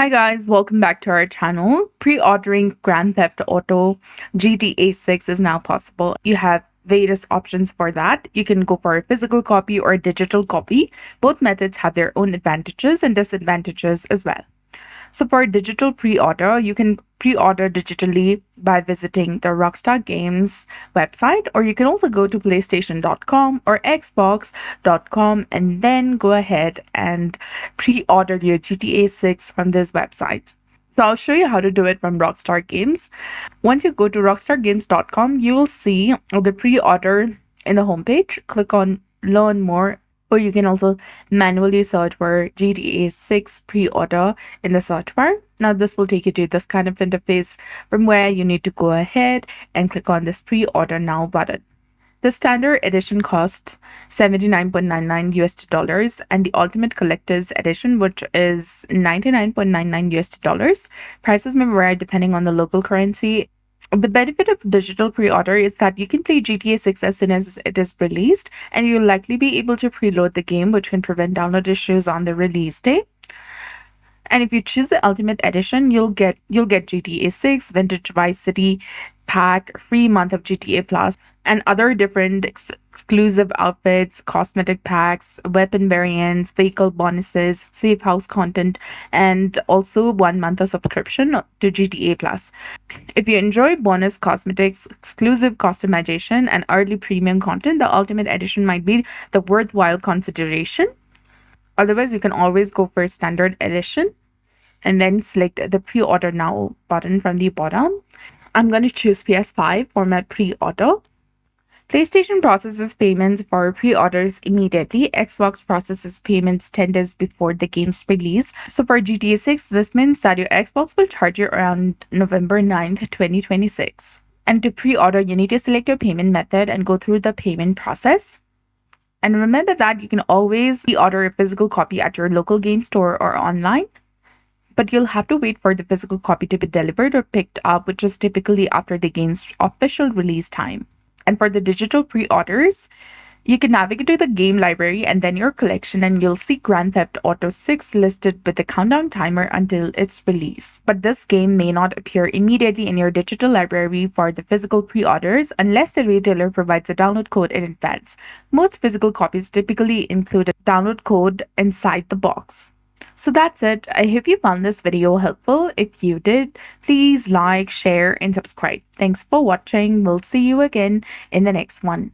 Hi guys, welcome back to our channel. Pre-ordering Grand Theft Auto GTA 6 is now possible. You have various options for that. You can go for a physical copy or a digital copy. Both methods have their own advantages and disadvantages as well. So for digital pre-order, you can pre-order digitally by visiting the Rockstar Games website, or you can also go to PlayStation.com or Xbox.com and then go ahead and pre-order your GTA 6 from this website. So I'll show you how to do it from Rockstar Games. Once you go to rockstargames.com, you will see the pre-order in the homepage. Click on Learn More, or you can also manually search for GTA 6 pre-order in the search bar. Now this will take you to this kind of interface from where you need to go ahead and click on this pre-order now button. The standard edition costs $79.99 and the ultimate collector's edition, which is $99.99. Prices may vary depending on the local currency. The benefit of digital pre-order is that you can play GTA 6 as soon as it is released, and you'll likely be able to preload the game, which can prevent download issues on the release day. And if you choose the Ultimate Edition, you'll get GTA 6, Vintage Vice City pack, free month of GTA Plus, and other different exclusive outfits, cosmetic packs, weapon variants, vehicle bonuses, safe house content, and also 1 month of subscription to GTA Plus. If you enjoy bonus cosmetics, exclusive customization, and early premium content, the Ultimate Edition might be the worthwhile consideration. Otherwise, you can always go for Standard Edition and then select the Pre-Order Now button from the bottom. I'm going to choose PS5 for my pre-order. PlayStation processes payments for pre-orders immediately. Xbox processes payments 10 days before the game's release. So for GTA 6, this means that your Xbox will charge you around November 9th, 2026. And to pre-order, you need to select your payment method and go through the payment process. And remember that you can always pre-order a physical copy at your local game store or online, but you'll have to wait for the physical copy to be delivered or picked up, which is typically after the game's official release time. And for the digital pre-orders, you can navigate to the game library and then your collection, and you'll see Grand Theft Auto 6 listed with the countdown timer until its release. But this game may not appear immediately in your digital library for the physical pre-orders unless the retailer provides a download code in advance. Most physical copies typically include a download code inside the box. So that's it. I hope you found this video helpful. If you did, please like, share, and subscribe. Thanks for watching. We'll see you again in the next one.